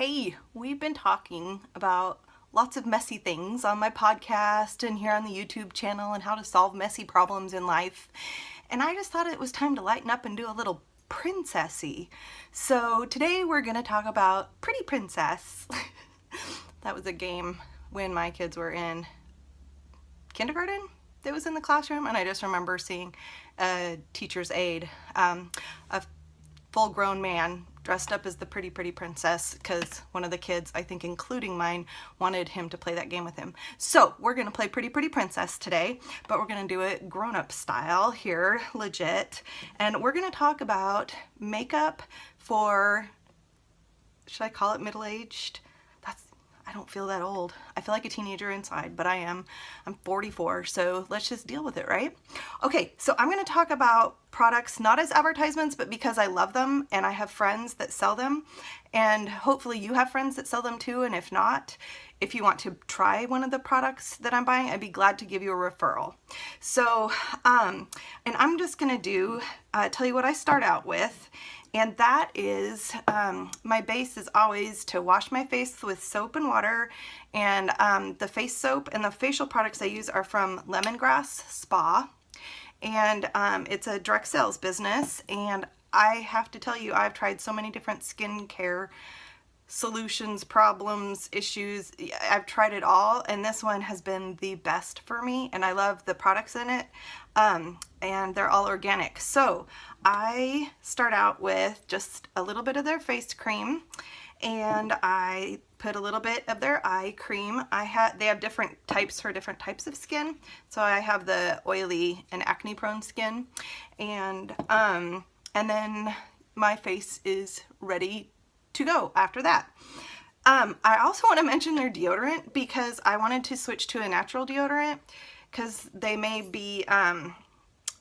Hey, we've been talking about lots of messy things on my podcast and here on the YouTube channel and how to solve messy problems in life. And I just thought it was time to lighten up and do a little princessy. So today we're going to talk about Pretty Princess. That was a game when my kids were in kindergarten that was in the classroom, and I just remember seeing a teacher's aide, a full-grown man dressed up as the pretty princess, because one of the kids, I think including mine, wanted him to play that game with him. So we're gonna play pretty princess today, but we're gonna do it grown-up style here, legit, and we're gonna talk about makeup for, should I call it middle-aged? I don't feel that old. I feel like a teenager inside, but I am. I'm 44, so let's just deal with it, right? Okay, so I'm going to talk about products not as advertisements, but because I love them and I have friends that sell them, and hopefully you have friends that sell them too, and if not, if you want to try one of the products that I'm buying, I'd be glad to give you a referral. So, and I'm just going to tell you what I start out with. And that is, my base is always to wash my face with soap and water, and the face soap and the facial products I use are from Lemongrass Spa, and it's a direct sales business, and I have to tell you, I've tried so many different skincare solutions, problems, issues. I've tried it all, and this one has been the best for me, and I love the products in it, and they're all organic. So I start out with just a little bit of their face cream, and I put a little bit of their eye cream. They have different types for different types of skin. So I have the oily and acne prone skin, and then my face is ready to go after that. I also want to mention their deodorant, because I wanted to switch to a natural deodorant, because they may be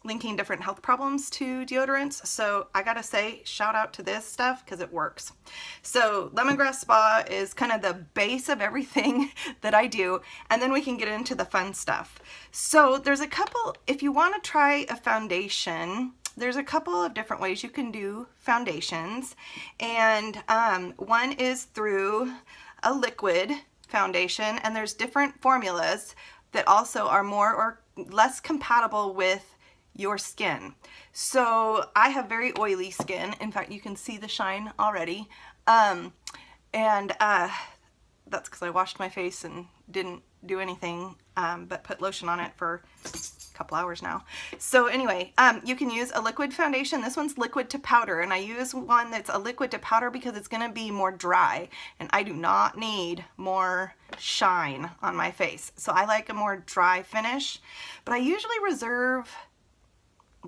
linking different health problems to deodorants. So I gotta say, shout out to this stuff because it works. So Lemongrass Spa is kind of the base of everything that I do, and then we can get into the fun stuff. So there's a couple, if you want to try a foundation, there's a couple of different ways you can do foundations, and one is through a liquid foundation, and there's different formulas that also are more or less compatible with your skin. So I have very oily skin. In fact, you can see the shine already, and that's because I washed my face and didn't do anything but put lotion on it for couple hours now. So anyway, you can use a liquid foundation. This one's liquid to powder, and I use one that's a liquid to powder because it's going to be more dry, and I do not need more shine on my face. So I like a more dry finish, but I usually reserve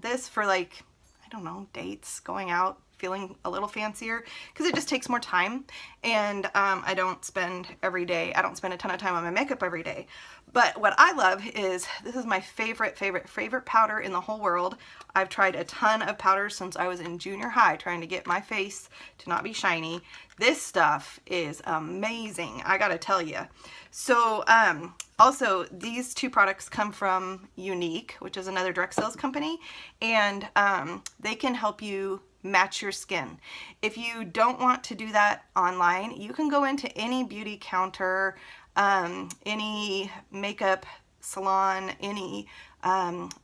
this for, like, I don't know, dates, going out, feeling a little fancier, because it just takes more time, and I don't spend every day, I don't spend a ton of time on my makeup every day. But what I love is, this is my favorite powder in the whole world. I've tried a ton of powders since I was in junior high trying to get my face to not be shiny. This stuff is amazing, I gotta tell you. So also, these two products come from Unique, which is another direct sales company, and they can help you match your skin. If you don't want to do that online, you can go into any beauty counter, any makeup salon, any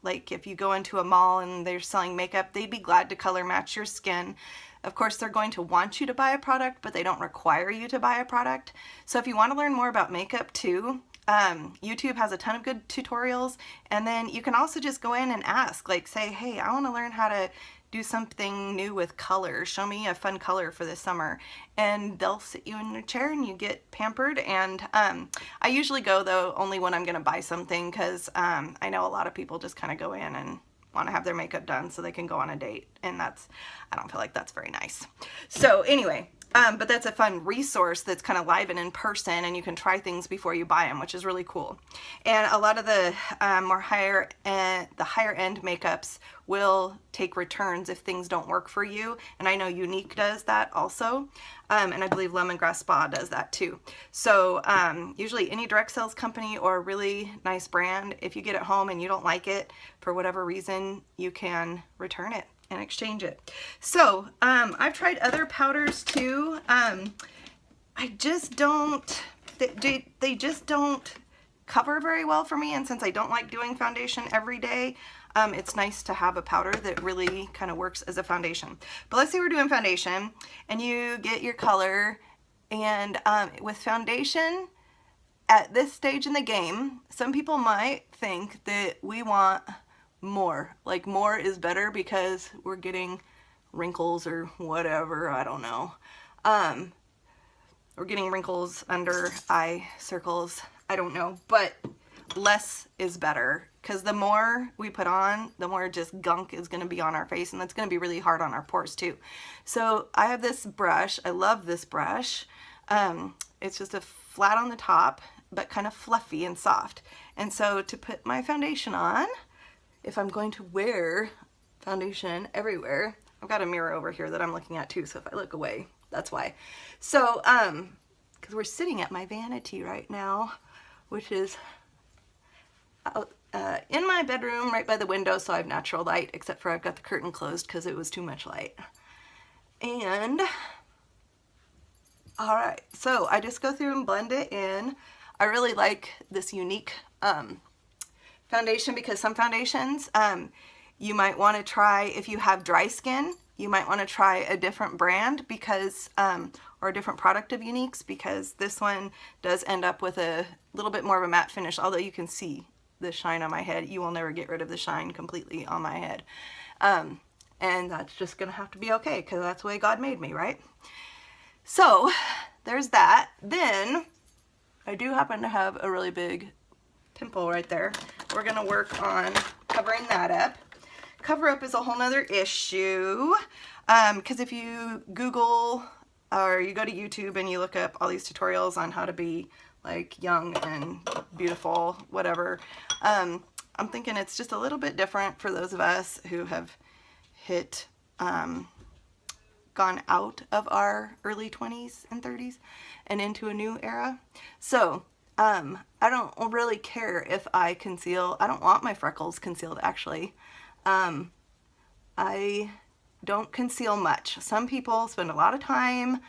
like if you go into a mall and they're selling makeup, they'd be glad to color match your skin. Of course, they're going to want you to buy a product, but they don't require you to buy a product. So if you want to learn more about makeup too, YouTube has a ton of good tutorials, and then you can also just go in and ask, like, say, hey, I want to learn how to do something new with color. Show me a fun color for this summer. And they'll sit you in a chair and you get pampered. And I usually go, though, only when I'm going to buy something, because I know a lot of people just kind of go in and want to have their makeup done so they can go on a date. And I don't feel like that's very nice. So anyway, but that's a fun resource that's kind of live and in person, and you can try things before you buy them, which is really cool. And a lot of the higher end makeups will take returns if things don't work for you, and I know Unique does that also, and I believe Lemongrass Spa does that too. So usually any direct sales company or a really nice brand, if you get it home and you don't like it for whatever reason, you can return it and exchange it. So I've tried other powders too. I just don't, they just don't cover very well for me. And since I don't like doing foundation every day, it's nice to have a powder that really kind of works as a foundation. But let's say we're doing foundation and you get your color, and with foundation at this stage in the game, some people might think that we want more. Like more is better because we're getting wrinkles or whatever, I don't know. We're getting wrinkles under eye circles, I don't know, but less is better, because the more we put on, the more just gunk is going to be on our face, and that's going to be really hard on our pores too. So I have this brush. I love this brush. It's just a flat on the top, but kind of fluffy and soft. And so to put my foundation on, if I'm going to wear foundation everywhere, I've got a mirror over here that I'm looking at too, so if I look away, that's why. So, because we're sitting at my vanity right now, which is out, in my bedroom right by the window, so I have natural light, except for I've got the curtain closed because it was too much light. And all right, so I just go through and blend it in. I really like this unique foundation, because some foundations you might want to try, if you have dry skin, you might want to try a different brand, because or a different product of Unique's, because this one does end up with a little bit more of a matte finish. Although you can see the shine on my head, you will never get rid of the shine completely on my head, and that's just gonna have to be okay, because that's the way God made me, right? So there's that. Then I do happen to have a really big pimple right there. We're gonna work on covering that up. Cover up is a whole nother issue, because if you Google or you go to YouTube and you look up all these tutorials on how to be like young and beautiful, whatever, I'm thinking it's just a little bit different for those of us who have gone out of our early 20s and 30s and into a new era. So I don't really care if I conceal. I don't want my freckles concealed, actually. I don't conceal much. Some people spend a lot of time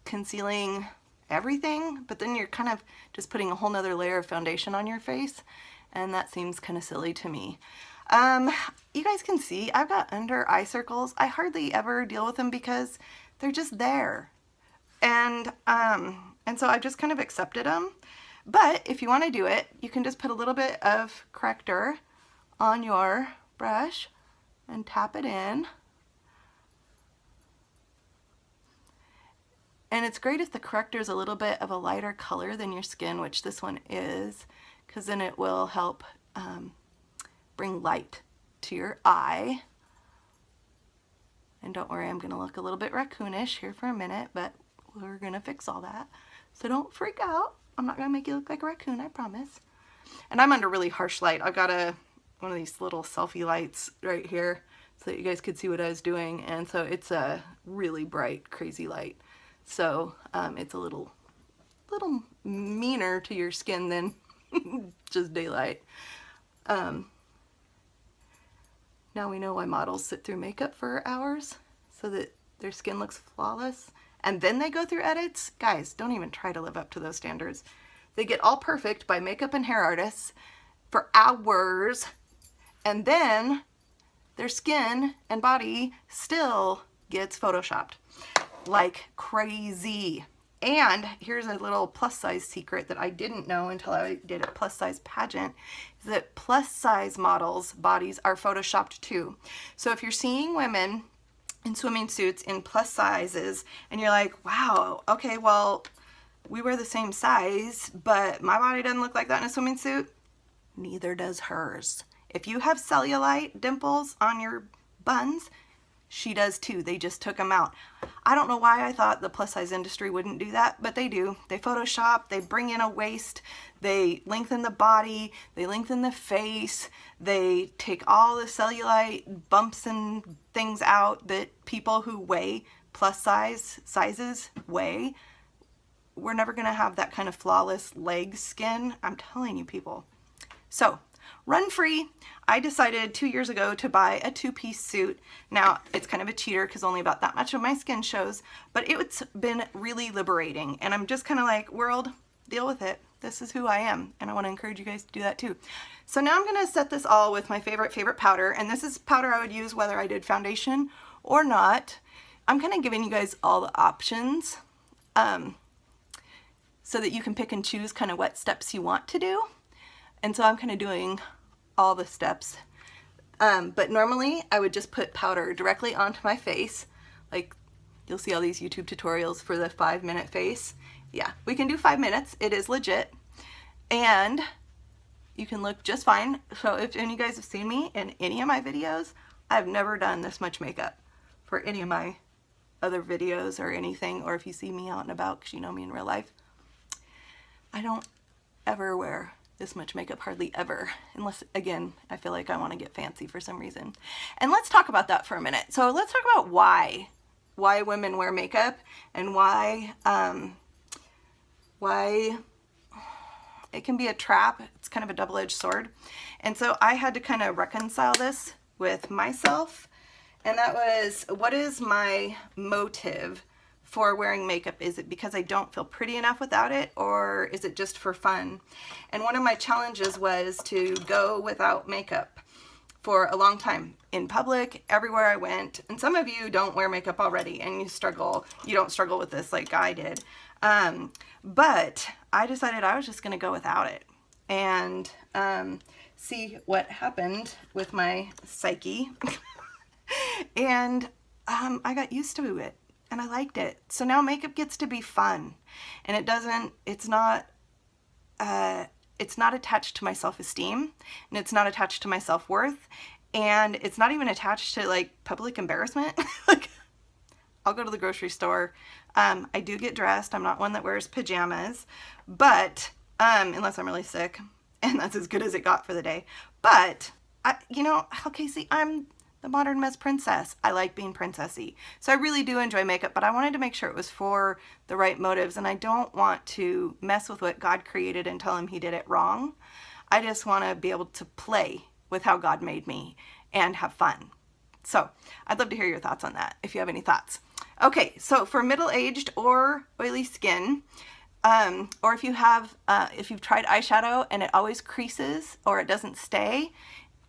concealing everything, but then you're kind of just putting a whole nother layer of foundation on your face, and that seems kind of silly to me. You guys can see I've got under eye circles. I hardly ever deal with them because they're just there, and so I've just kind of accepted them. But if you want to do it, you can just put a little bit of corrector on your brush and tap it in. And it's great if the corrector is a little bit of a lighter color than your skin, which this one is, because then it will help bring light to your eye. And don't worry, I'm going to look a little bit raccoonish here for a minute, but we're going to fix all that. So don't freak out. I'm not going to make you look like a raccoon, I promise. And I'm under really harsh light. I've got one of these little selfie lights right here so that you guys could see what I was doing. And so it's a really bright, crazy light. So it's a little meaner to your skin than just daylight. Now we know why models sit through makeup for hours, so that their skin looks flawless. And then they go through edits. Guys, don't even try to live up to those standards. They get all perfect by makeup and hair artists for hours, and then their skin and body still gets photoshopped like crazy. And here's a little plus size secret that I didn't know until I did a plus size pageant, is that plus size models' bodies are photoshopped too. So if you're seeing women in swimming suits in plus sizes and you're like, wow, okay, well, we wear the same size, but my body doesn't look like that in a swimming suit, neither does hers. If you have cellulite dimples on your buns, she does too. They just took them out. I don't know why I thought the plus size industry wouldn't do that, but they do. They Photoshop, they bring in a waist, they lengthen the body, they lengthen the face, they take all the cellulite bumps and things out that people who weigh plus sizes weigh. We're never gonna have that kind of flawless leg skin. I'm telling you, people. So run free. I decided 2 years ago to buy a 2-piece suit. Now, it's kind of a cheater because only about that much of my skin shows, but it's been really liberating. And I'm just kind of like, world, deal with it. This is who I am. And I want to encourage you guys to do that too. So now I'm going to set this all with my favorite powder. And this is powder I would use whether I did foundation or not. I'm kind of giving you guys all the options so that you can pick and choose kind of what steps you want to do. And so I'm kind of doing all the steps. But normally I would just put powder directly onto my face. Like you'll see all these YouTube tutorials for the 5-minute face. Yeah, we can do 5 minutes. It is legit. And you can look just fine. So if any of you guys have seen me in any of my videos, I've never done this much makeup for any of my other videos or anything. Or if you see me out and about because you know me in real life, I don't ever wear this much makeup, hardly ever, unless, again, I feel like I want to get fancy for some reason. And let's talk about that for a minute. So let's talk about why women wear makeup and why it can be a trap. It's kind of a double-edged sword. And so I had to kind of reconcile this with myself. And that was, what is my motive for wearing makeup? Is it because I don't feel pretty enough without it, or is it just for fun? And one of my challenges was to go without makeup for a long time, in public, everywhere I went. And some of you don't wear makeup already and you don't struggle with this like I did. But I decided I was just gonna go without it and see what happened with my psyche. And I got used to it. And I liked it. So now makeup gets to be fun. And it's not attached to my self-esteem, and it's not attached to my self-worth, and it's not even attached to like public embarrassment. Like, I'll go to the grocery store. I do get dressed. I'm not one that wears pajamas, but unless I'm really sick, and that's as good as it got for the day. But okay, see, I'm the modern mess princess. I like being princessy. So I really do enjoy makeup, but I wanted to make sure it was for the right motives, and I don't want to mess with what God created and tell him he did it wrong. I just want to be able to play with how God made me and have fun. So I'd love to hear your thoughts on that if you have any thoughts. Okay, so for middle-aged or oily skin, or if you've tried eyeshadow and it always creases or it doesn't stay,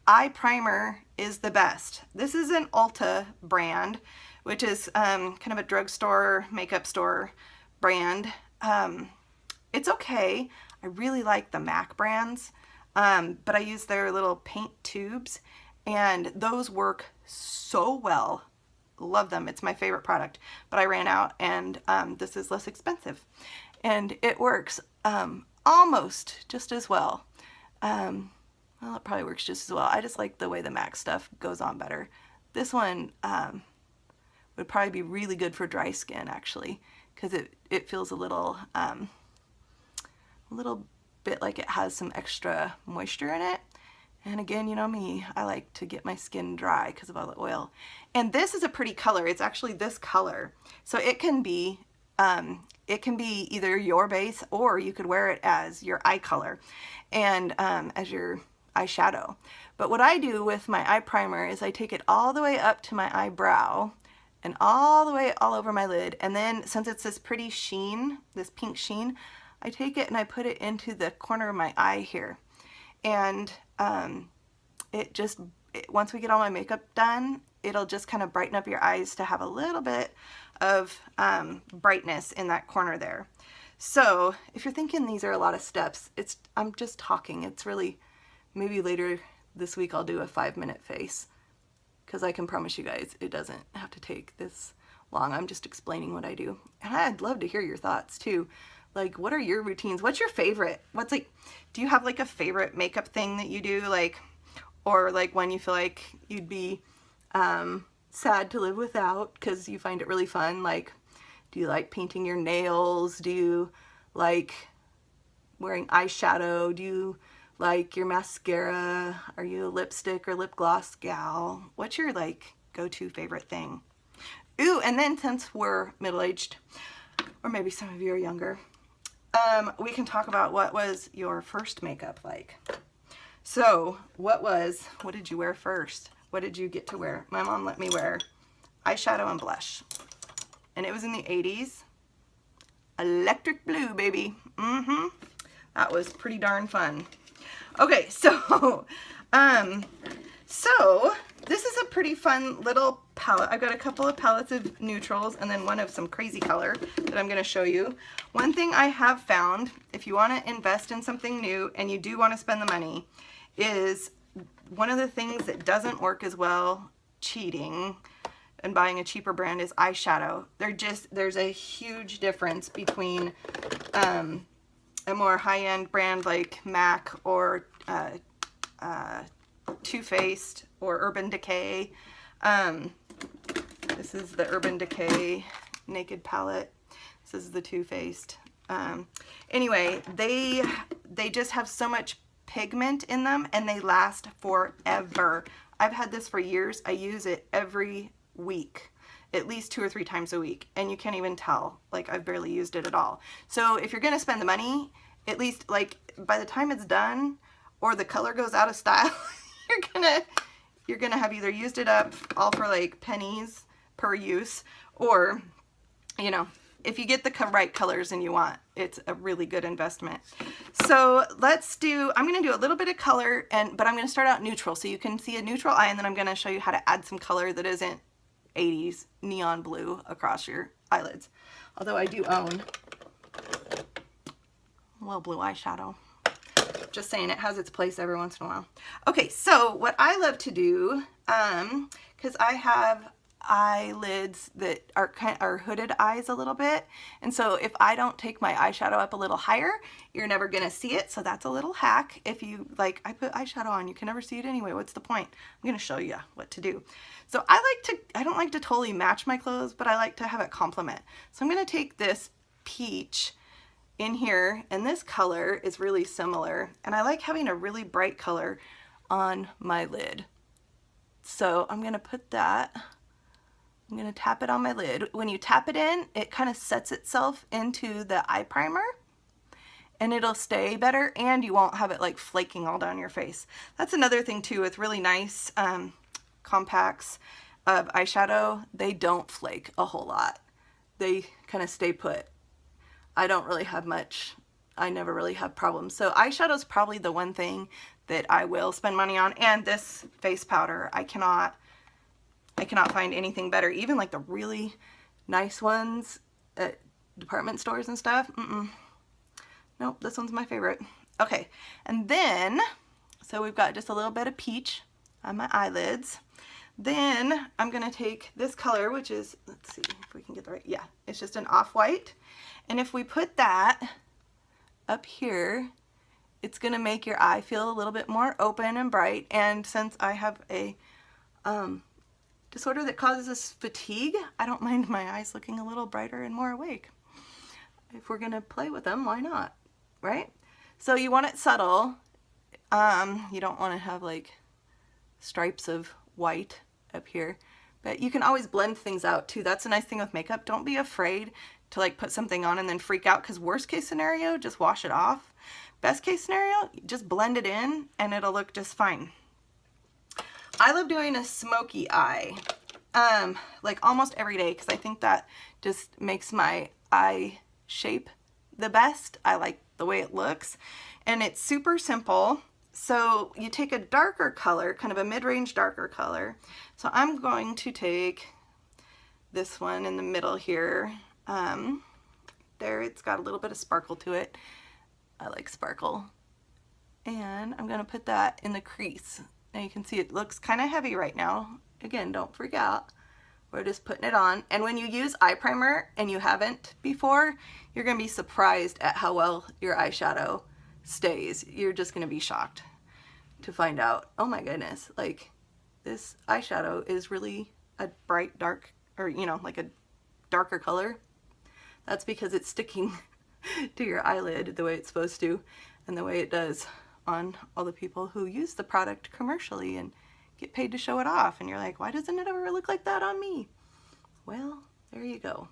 eye primer is the best. This is an Ulta brand, which is kind of a drugstore, makeup store brand. It's okay. I really like the MAC brands, but I use their little paint tubes, and those work so well. Love them. It's my favorite product, but I ran out, and this is less expensive, and it works almost just as well. Well, it probably works just as well. I just like the way the MAC stuff goes on better. This one would probably be really good for dry skin, actually, because it feels a little bit like it has some extra moisture in it. And again, you know me, I like to get my skin dry because of all the oil. And this is a pretty color. It's actually this color. So it can be either your base, or you could wear it as your eye color and as your eyeshadow. But what I do with my eye primer is I take it all the way up to my eyebrow and all the way all over my lid, and then since it's this pretty sheen, this pink sheen, I take it and I put it into the corner of my eye here. And once we get all my makeup done, it'll just kind of brighten up your eyes to have a little bit of brightness in that corner there. So if you're thinking these are a lot of steps, I'm just talking. It's really, maybe later this week I'll do a 5-minute face, because I can promise you guys it doesn't have to take this long. I'm just explaining what I do. And I'd love to hear your thoughts too. Like, what are your routines? What's your favorite? Do you have like a favorite makeup thing that you do? Or when you feel like you'd be sad to live without because you find it really fun? Like, do you like painting your nails? Do you like wearing eyeshadow? Do you like your mascara? Are you a lipstick or lip gloss gal? What's your go-to favorite thing? Ooh, and then since we're middle-aged, or maybe some of you are younger, we can talk about what was your first makeup like. So what did you wear first? What did you get to wear? My mom let me wear eyeshadow and blush. And it was in the 80s. Electric blue, baby. That was pretty darn fun. Okay, so, this is a pretty fun little palette. I've got a couple of palettes of neutrals and then one of some crazy color that I'm going to show you. One thing I have found, if you want to invest in something new and you do want to spend the money, is one of the things that doesn't work as well cheating and buying a cheaper brand is eyeshadow. There's a huge difference between a more high-end brand like MAC or Too Faced or Urban Decay. This is the Urban Decay Naked Palette. This is the Too Faced. Anyway, they just have so much pigment in them and they last forever. I've had this for years. I use it every week, at least 2 or 3 times a week, and you can't even tell. Like, I've barely used it at all. So if you're gonna spend the money, at least like by the time it's done or the color goes out of style, you're gonna have either used it up all for like pennies per use, or you know, if you get the right colors and you want, it's a really good investment. So I'm gonna do a little bit of color, but I'm gonna start out neutral so you can see a neutral eye, and then I'm gonna show you how to add some color that isn't 80s neon blue across your eyelids. Although I do own a little blue eyeshadow. Just saying, it has its place every once in a while. Okay, so what I love to do, because I have eyelids that are hooded eyes a little bit, and so if I don't take my eyeshadow up a little higher, you're never gonna see it. So that's a little hack. If you like, I put eyeshadow on, you can never see it anyway. What's the point? I'm gonna show you what to do. So I don't like to totally match my clothes, but I like to have it complement. So I'm gonna take this peach in here, and this color is really similar, and I like having a really bright color on my lid. So I'm gonna put that, I'm gonna tap it on my lid. When you tap it in, it kind of sets itself into the eye primer, and it'll stay better, and you won't have it like flaking all down your face. That's another thing too with really nice compacts of eyeshadow. They don't flake a whole lot. They kind of stay put. I don't really have much. I never really have problems. So eyeshadow is probably the one thing that I will spend money on. And this face powder, I cannot find anything better. Even like the really nice ones at department stores and stuff. Nope, this one's my favorite. Okay, and then, so we've got just a little bit of peach on my eyelids. Then I'm gonna take this color, which is, let's see if we can get the right, yeah, it's just an off-white. And if we put that up here, it's gonna make your eye feel a little bit more open and bright. And since I have a disorder that causes fatigue, I don't mind my eyes looking a little brighter and more awake. If we're gonna play with them, why not, right? So you want it subtle. You don't wanna have like stripes of white up here, but you can always blend things out too. That's a nice thing with makeup. Don't be afraid to like put something on and then freak out, because worst case scenario, just wash it off. Best case scenario, just blend it in and it'll look just fine. I love doing a smoky eye, like almost every day, because I think that just makes my eye shape the best. I like the way it looks, and it's super simple. So you take a darker color, kind of a mid-range darker color. So I'm going to take this one in the middle here. There, it's got a little bit of sparkle to it. I like sparkle. And I'm gonna put that in the crease. Now you can see it looks kind of heavy right now. Again, don't freak out. We're just putting it on. And when you use eye primer and you haven't before, you're gonna be surprised at how well your eyeshadow stays. You're just gonna be shocked to find out, oh my goodness, like this eyeshadow is really a bright dark, or you know, like a darker color. That's because it's sticking to your eyelid the way it's supposed to, and the way it does on all the people who use the product commercially and get paid to show it off. And you're like, why doesn't it ever look like that on me? Well, there you go.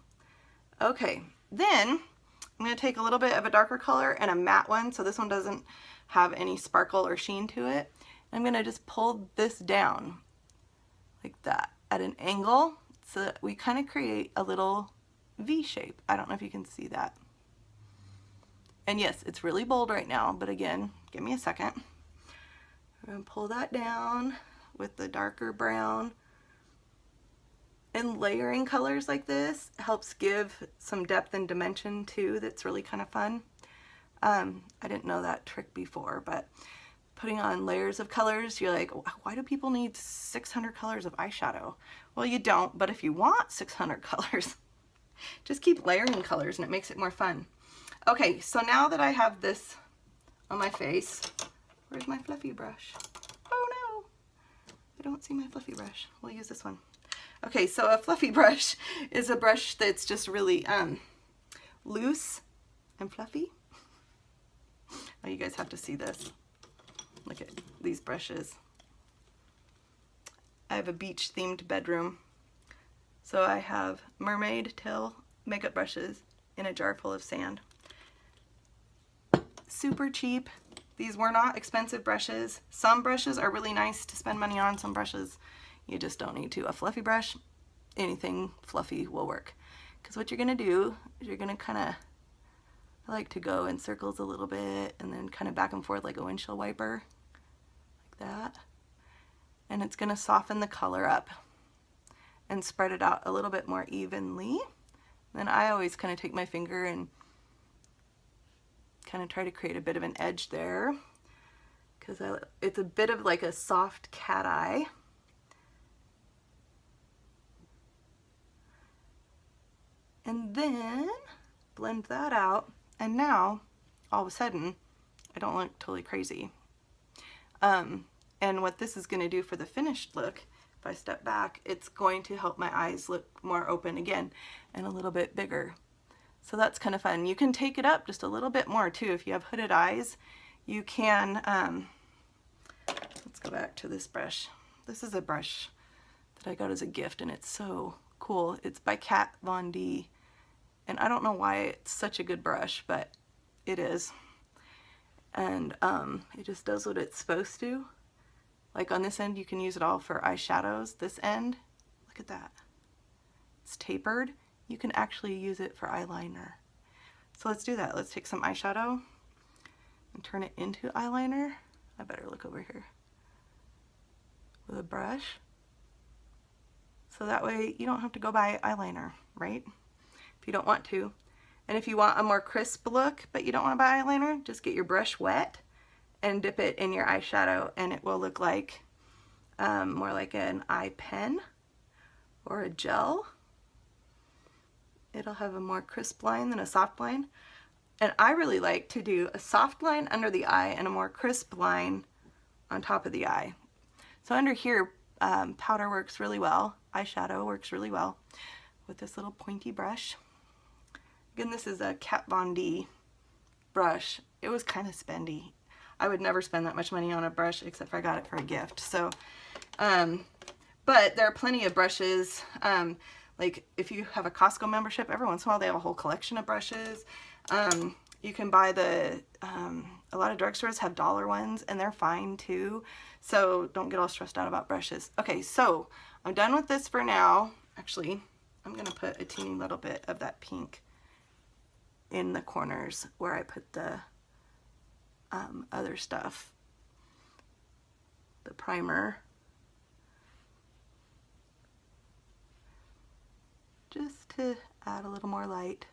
Okay, then I'm going to take a little bit of a darker color and a matte one, so this one doesn't have any sparkle or sheen to it. I'm going to just pull this down like that at an angle so that we kind of create a little V shape. I don't know if you can see that. And yes, it's really bold right now, but again, give me a second. I'm going to pull that down with the darker brown. And layering colors like this helps give some depth and dimension too. That's really kind of fun. I didn't know that trick before, but putting on layers of colors, you're like, why do people need 600 colors of eyeshadow? Well, you don't, but if you want 600 colors, just keep layering colors and it makes it more fun. Okay, so now that I have this on my face, where's my fluffy brush? Oh no, I don't see my fluffy brush. We'll use this one. Okay, so a fluffy brush is a brush that's just really loose and fluffy. Oh, you guys have to see this. Look at these brushes. I have a beach themed bedroom. So I have mermaid tail makeup brushes in a jar full of sand. Super cheap. These were not expensive brushes. Some brushes are really nice to spend money on. Some brushes you just don't need to. A fluffy brush, anything fluffy will work. Because what you're going to do is you're going to kind of, I like to go in circles a little bit and then kind of back and forth like a windshield wiper. Like that. And it's going to soften the color up and spread it out a little bit more evenly. Then I always kind of take my finger and kind of try to create a bit of an edge there. Because it's a bit of like a soft cat eye. And then blend that out, and now all of a sudden I don't look totally crazy. And what this is going to do for the finished look, if I step back, it's going to help my eyes look more open again and a little bit bigger. So that's kind of fun. You can take it up just a little bit more too. If you have hooded eyes, you can, let's go back to this brush. This is a brush that I got as a gift and it's so cool. It's by Kat Von D. And I don't know why it's such a good brush, but it is. And it just does what it's supposed to. Like on this end, you can use it all for eyeshadows. This end, look at that. It's tapered. You can actually use it for eyeliner. So let's do that. Let's take some eyeshadow and turn it into eyeliner. I better look over here with a brush. So that way you don't have to go buy eyeliner, right? If you don't want to. And if you want a more crisp look, but you don't want to buy eyeliner, just get your brush wet and dip it in your eyeshadow and it will look like more like an eye pen or a gel. It'll have a more crisp line than a soft line. And I really like to do a soft line under the eye and a more crisp line on top of the eye. So under here, powder works really well. Eyeshadow works really well with this little pointy brush. Again, this is a Kat Von D brush. It was kind of spendy. I would never spend that much money on a brush except for I got it for a gift. So, but there are plenty of brushes. Like if you have a Costco membership, every once in a while they have a whole collection of brushes. You can buy a lot of drugstores have dollar ones and they're fine too. So don't get all stressed out about brushes. Okay, so I'm done with this for now. Actually, I'm gonna put a teeny little bit of that pink in the corners where I put the other stuff, the primer. Just to add a little more light.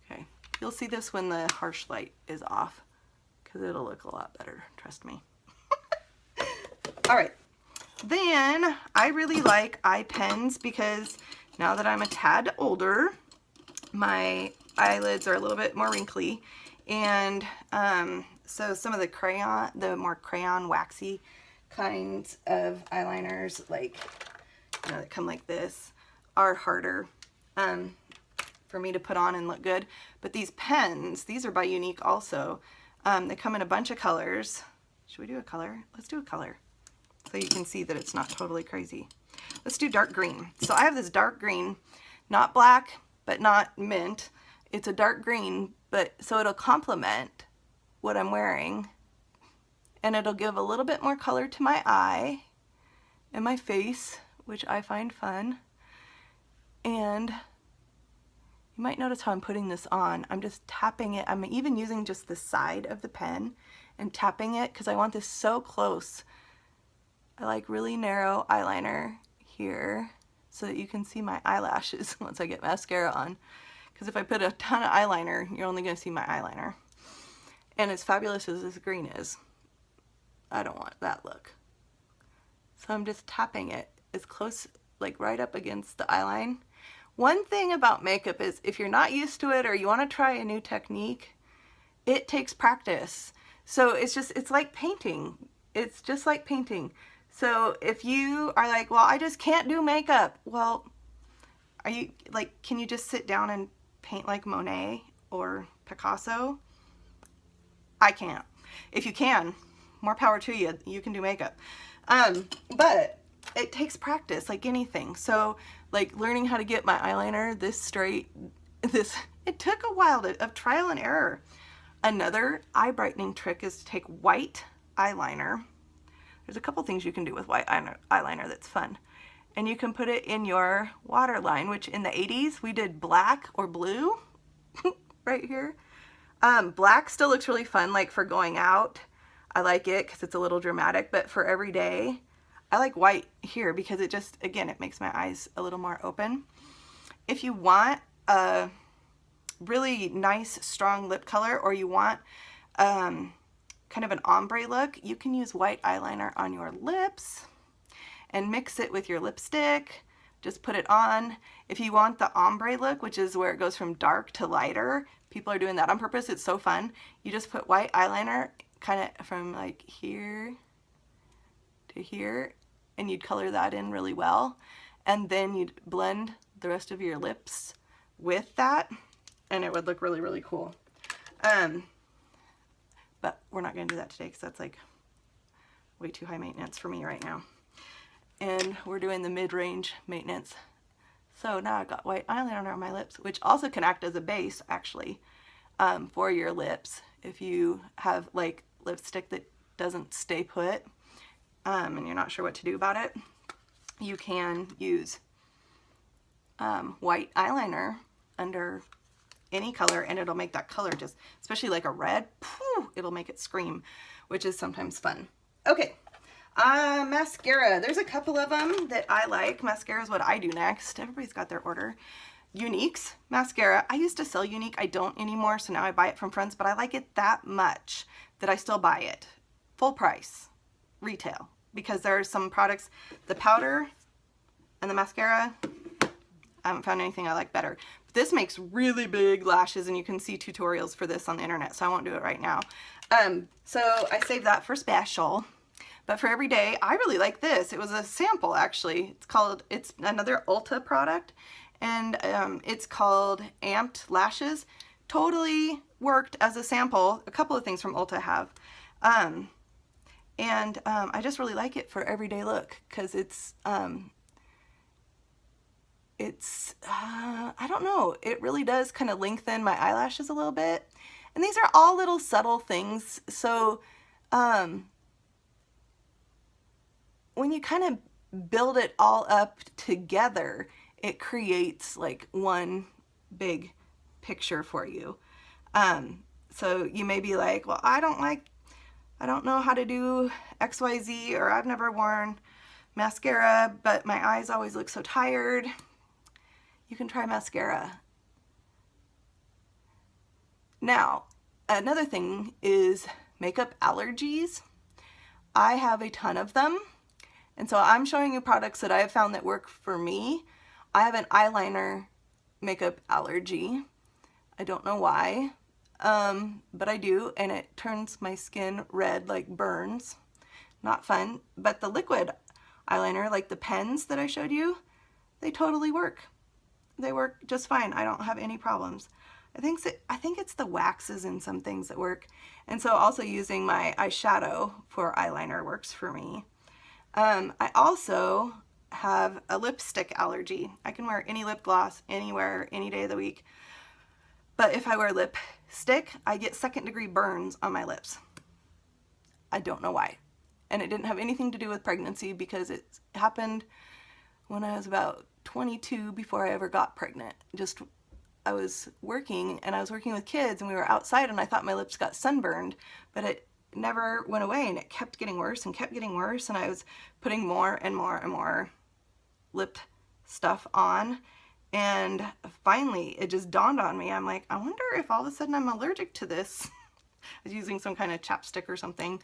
Okay, you'll see this when the harsh light is off because it'll look a lot better, trust me. All right, then I really like eye pens because now that I'm a tad older, my eyelids are a little bit more wrinkly, and so some of the more crayon waxy kinds of eyeliners, like that come like this, are harder for me to put on and look good. But these pens, these are by Unique also. They come in a bunch of colors. Should we do a color? Let's do a color so you can see that it's not totally crazy. Let's do dark green. So I have this dark green, not black, but not mint. It's a dark green, but so it'll complement what I'm wearing, and it'll give a little bit more color to my eye and my face, which I find fun. And you might notice how I'm putting this on. I'm just tapping it. I'm even using just the side of the pen and tapping it because I want this so close. I like really narrow eyeliner here so that you can see my eyelashes once I get mascara on. Because if I put a ton of eyeliner, you're only going to see my eyeliner. And as fabulous as this green is, I don't want that look. So I'm just tapping it as close, like right up against the eyeline. One thing about makeup is if you're not used to it or you want to try a new technique, it takes practice. So it's like painting. It's just like painting. So if you are like, well, I just can't do makeup. Well, are you like, can you just sit down and paint like Monet or Picasso? I can't. If you can, more power to you. You can do makeup. But it takes practice like anything. So like learning how to get my eyeliner this straight, it took a while of trial and error. Another eye brightening trick is to take white eyeliner. There's a couple things you can do with white eyeliner that's fun. And you can put it in your waterline, which in the 80s we did black or blue right here. Black still looks really fun, like for going out. I like it because it's a little dramatic, but for every day, I like white here because it just, again, it makes my eyes a little more open. If you want a really nice, strong lip color, or you want kind of an ombre look, you can use white eyeliner on your lips and mix it with your lipstick. Just put it on. If you want the ombre look, which is where it goes from dark to lighter, people are doing that on purpose. It's so fun. You just put white eyeliner kind of from like here to here, and you'd color that in really well. And then you'd blend the rest of your lips with that, and it would look really, really cool. But we're not gonna do that today because that's like way too high maintenance for me right now. And we're doing the mid-range maintenance. So now I've got white eyeliner on my lips, which also can act as a base actually for your lips. If you have like lipstick that doesn't stay put and you're not sure what to do about it, you can use white eyeliner under any color, and it'll make that color just, especially like a red, it'll make it scream, which is sometimes fun. Okay. Mascara. There's a couple of them that I like. Mascara is what I do next. Everybody's got their order. Unique's mascara. I used to sell Unique. I don't anymore, so now I buy it from friends, but I like it that much that I still buy it. Full price, retail, because there are some products, the powder and the mascara, I haven't found anything I like better. But this makes really big lashes, and you can see tutorials for this on the internet, so I won't do it right now. So I saved that for special. But for every day, I really like this. It was a sample, actually. It's another Ulta product, and it's called Amped Lashes. Totally worked as a sample. A couple of things from Ulta have. I just really like it for everyday look because it's I don't know, it really does kind of lengthen my eyelashes a little bit. And these are all little subtle things. So, when you kind of build it all up together, it creates like one big picture for you. So you may be like, well, I don't know how to do XYZ, or I've never worn mascara, but my eyes always look so tired. You can try mascara. Now, another thing is makeup allergies. I have a ton of them. And so I'm showing you products that I have found that work for me. I have an eyeliner makeup allergy. I don't know why, but I do, and it turns my skin red like burns. Not fun, but the liquid eyeliner, like the pens that I showed you, they totally work. They work just fine. I don't have any problems. I think it's the waxes in some things that work. And so also using my eyeshadow for eyeliner works for me. I also have a lipstick allergy. I can wear any lip gloss anywhere, any day of the week. But if I wear lipstick, I get second-degree burns on my lips. I don't know why. And it didn't have anything to do with pregnancy because it happened when I was about 22 before I ever got pregnant. I was working and I was working with kids and we were outside and I thought my lips got sunburned, but it never went away and it kept getting worse and kept getting worse, and I was putting more and more and more lip stuff on, and finally it just dawned on me. I'm like, I wonder if all of a sudden I'm allergic to this. I was using some kind of chapstick or something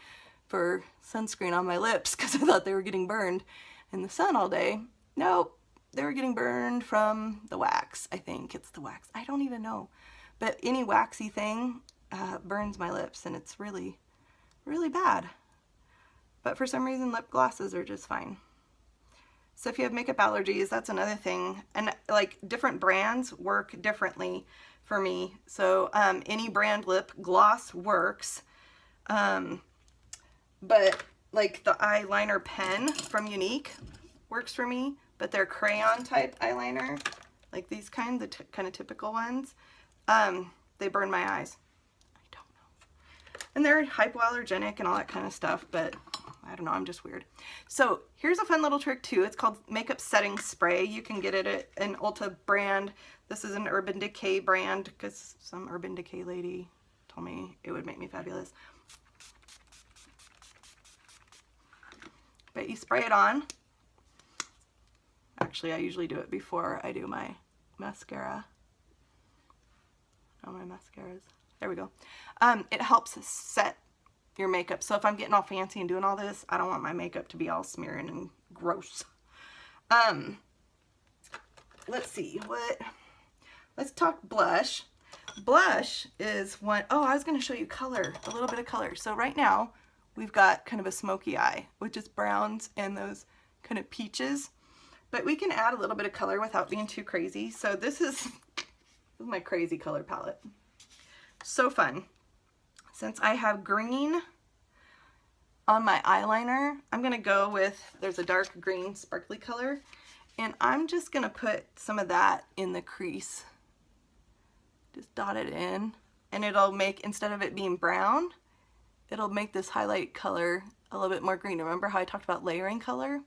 for sunscreen on my lips because I thought they were getting burned in the sun all day. Nope, they were getting burned from the wax. I think it's the wax. I don't even know. But any waxy thing burns my lips, and it's really, really bad. But for some reason, lip glosses are just fine. So if you have makeup allergies, that's another thing. And like different brands work differently for me. So any brand lip gloss works. But like the eyeliner pen from Unique works for me, but their crayon type eyeliner, like these kind, the kind of typical ones, they burn my eyes. I don't know. And they're hypoallergenic and all that kind of stuff, but I don't know, I'm just weird. So here's a fun little trick too. It's called makeup setting spray. You can get it at an Ulta brand. This is an Urban Decay brand because some Urban Decay lady told me it would make me fabulous. But you spray it on. Actually, I usually do it before I do my mascara. Oh, my mascaras. There we go. It helps set your makeup. So if I'm getting all fancy and doing all this, I don't want my makeup to be all smearing and gross. Let's see. Let's talk blush. Blush is one, oh, I was going to show you color, a little bit of color. So right now, we've got kind of a smoky eye, which is browns and those kind of peaches. But we can add a little bit of color without being too crazy. So this is my crazy color palette. So fun. Since I have green on my eyeliner, I'm going to go with, there's a dark green sparkly color, and I'm just going to put some of that in the crease. Just dot it in, and it'll make, instead of it being brown, it'll make this highlight color a little bit more green. Remember how I talked about layering color?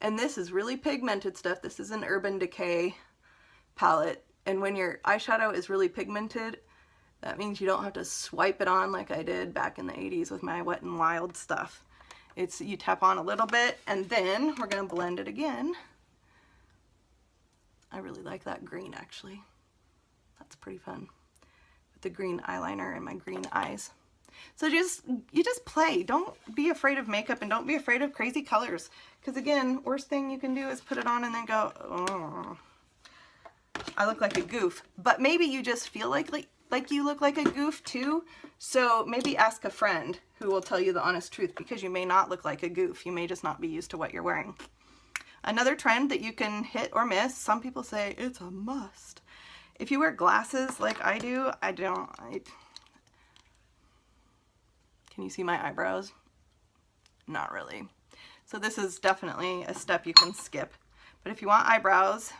And this is really pigmented stuff. This is an Urban Decay palette. And when your eyeshadow is really pigmented, that means you don't have to swipe it on like I did back in the 80s with my Wet n Wild stuff. It's, you tap on a little bit and then we're gonna blend it again. I really like that green actually. That's pretty fun. With the green eyeliner and my green eyes. So you just play. Don't be afraid of makeup and don't be afraid of crazy colors. Because again, worst thing you can do is put it on and then go, oh, I look like a goof. But maybe you just feel like you look like a goof too. So maybe ask a friend who will tell you the honest truth, because you may not look like a goof. You may just not be used to what you're wearing. Another trend that you can hit or miss, some people say it's a must. If you wear glasses like I do, I don't. Can you see my eyebrows? Not really. So this is definitely a step you can skip. But if you want eyebrows,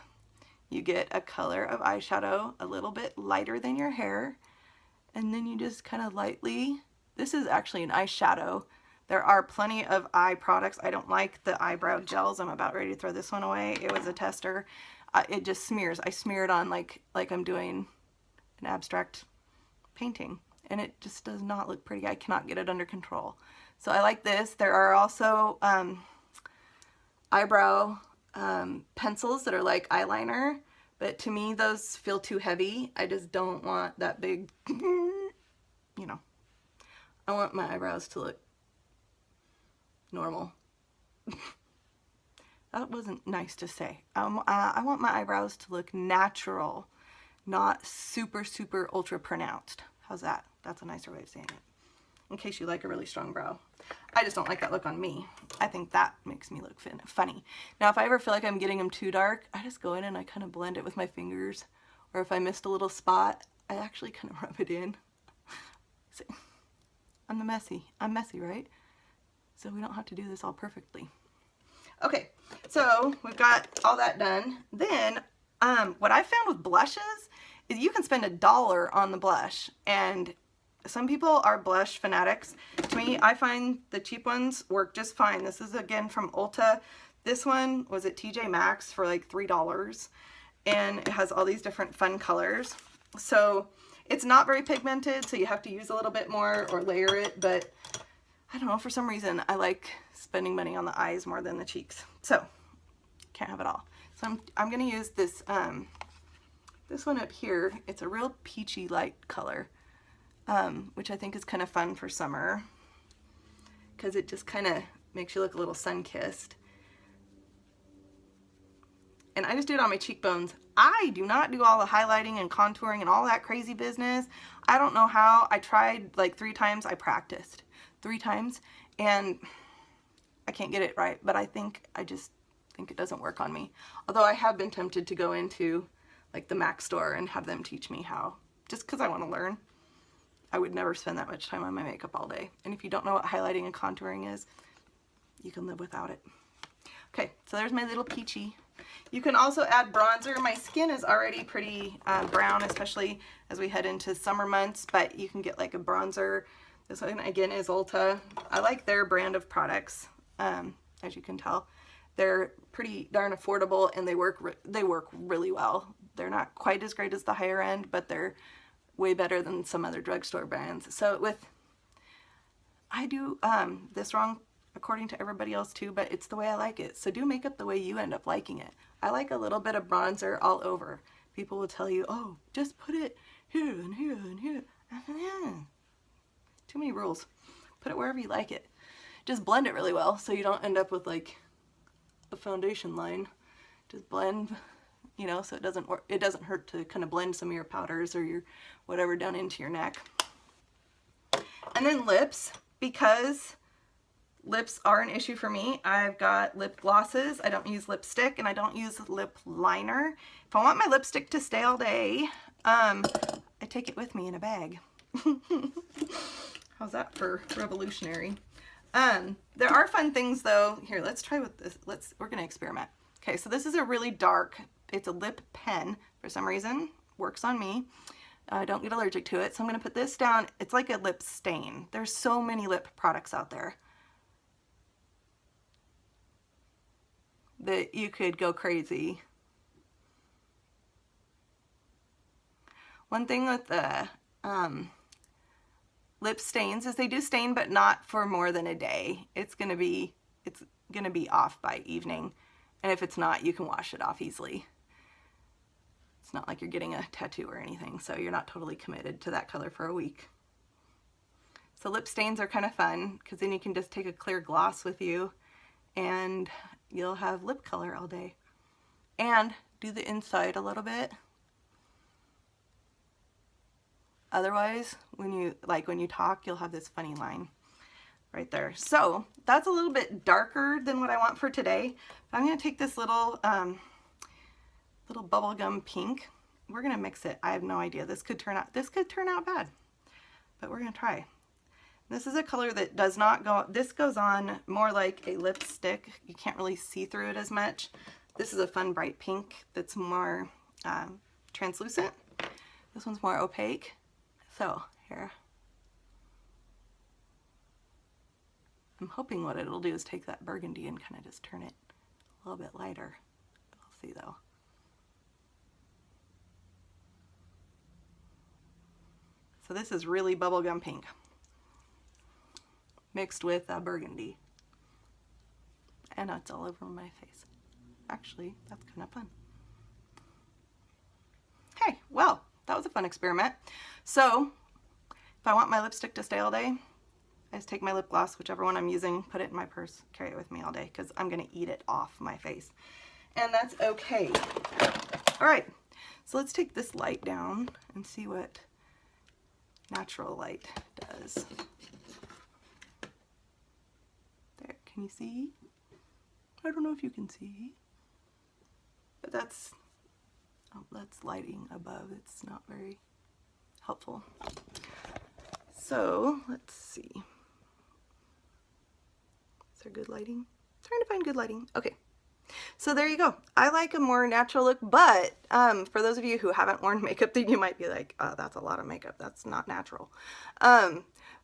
you get a color of eyeshadow a little bit lighter than your hair, and then you just kind of lightly, this is actually an eyeshadow. There are plenty of eye products. I don't like the eyebrow gels. I'm about ready to throw this one away. It was a tester. It just smears. I smear it on like I'm doing an abstract painting, and it just does not look pretty. I cannot get it under control. So I like this. There are also eyebrow pencils that are like eyeliner, but to me those feel too heavy. I just don't want that big, you know. I want my eyebrows to look normal. That wasn't nice to say. I want my eyebrows to look natural, not super, super ultra pronounced. How's that? That's a nicer way of saying it. In case you like a really strong brow. I just don't like that look on me. I think that makes me look funny. Now, if I ever feel like I'm getting them too dark, I just go in and I kind of blend it with my fingers. Or if I missed a little spot, I actually kind of rub it in. See, I'm messy, right? So we don't have to do this all perfectly. Okay, so we've got all that done. Then what I found with blushes is you can spend $1 on the blush, and some people are blush fanatics. To me, I find the cheap ones work just fine. This is again from Ulta. This one was at TJ Maxx for like $3, and it has all these different fun colors. So it's not very pigmented, so you have to use a little bit more or layer it, but I don't know, for some reason I like spending money on the eyes more than the cheeks. So can't have it all. So I'm gonna use this this one up here. It's a real peachy light color, which I think is kind of fun for summer because it just kind of makes you look a little sun-kissed. And I just do it on my cheekbones. I do not do all the highlighting and contouring and all that crazy business. I don't know how. I tried like 3 times. I practiced 3 times and I can't get it right, but I just think it doesn't work on me. Although I have been tempted to go into like the MAC store and have them teach me how, just because I want to learn. I would never spend that much time on my makeup all day. And if you don't know what highlighting and contouring is, you can live without it. Okay, so there's my little peachy. You can also add bronzer. My skin is already pretty brown, especially as we head into summer months, but you can get like a bronzer. This one again is Ulta. I like their brand of products, as you can tell. They're pretty darn affordable and they work really well. They're not quite as great as the higher end, but they're way better than some other drugstore brands. So I do this wrong according to everybody else too, but it's the way I like it. So do makeup the way you end up liking it. I like a little bit of bronzer all over. People will tell you, oh, just put it here and here and here. Too many rules. Put it wherever you like it. Just blend it really well so you don't end up with like a foundation line. Just blend, you know, so it doesn't hurt to kind of blend some of your powders or your whatever down into your neck. And then lips, because lips are an issue for me. I've got lip glosses. I don't use lipstick and I don't use lip liner. If I want my lipstick to stay all day, I take it with me in a bag. How's that for revolutionary? There are fun things though. Here, let's try with this. We're gonna experiment. Okay, so this is a really dark, it's a lip pen for some reason, works on me. I don't get allergic to it, so I'm gonna put this down. It's like a lip stain. There's so many lip products out there that you could go crazy. One thing with the lip stains is they do stain, but not for more than a day. It's gonna be off by evening, and if it's not, you can wash it off easily. It's not like you're getting a tattoo or anything, so you're not totally committed to that color for a week. So lip stains are kind of fun because then you can just take a clear gloss with you and you'll have lip color all day. And do the inside a little bit. Otherwise, when you talk, you'll have this funny line right there. So that's a little bit darker than what I want for today. I'm going to take this little bubblegum pink. We're going to mix it. I have no idea. This could turn out bad, but we're going to try. This is a color that does not go, this goes on more like a lipstick. You can't really see through it as much. This is a fun bright pink that's more translucent. This one's more opaque. So here, I'm hoping what it'll do is take that burgundy and kind of just turn it a little bit lighter. We'll see though. So this is really bubblegum pink mixed with burgundy. And it's all over my face. Actually, that's kind of fun. Okay, well, that was a fun experiment. So, if I want my lipstick to stay all day, I just take my lip gloss, whichever one I'm using, put it in my purse, carry it with me all day, because I'm going to eat it off my face. And that's okay. All right, so let's take this light down and see what natural light does. There, can you see? I don't know if you can see, but that's lighting above. It's not very helpful. So let's see. Is there good lighting? Trying to find good lighting. Okay. So there you go. I like a more natural look, but for those of you who haven't worn makeup, then you might be like, oh, that's a lot of makeup. That's not natural.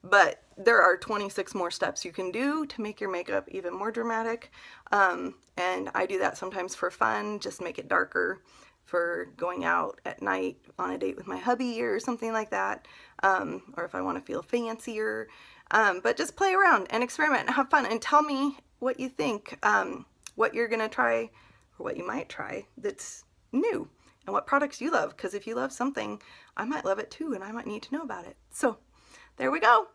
But there are 26 more steps you can do to make your makeup even more dramatic. And I do that sometimes for fun, just make it darker for going out at night on a date with my hubby or something like that. Or if I want to feel fancier. But just play around and experiment and have fun and tell me what you think. What you're gonna try or what you might try that's new and what products you love, because if you love something, I might love it too and I might need to know about it. So there we go.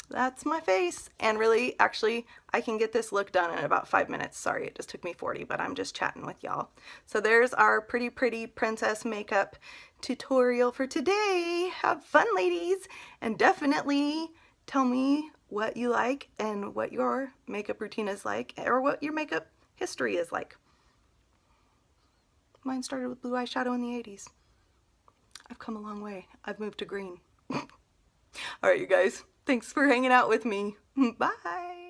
That's my face. And really, actually, I can get this look done in about 5 minutes. Sorry, it just took me 40, but I'm just chatting with y'all. So there's our pretty princess makeup tutorial for today. Have fun, ladies, and definitely tell me what you like and what your makeup routine is like, or what your makeup history is like. Mine started with blue eyeshadow in the 80s. I've come a long way. I've moved to green. All right, you guys. Thanks for hanging out with me. Bye.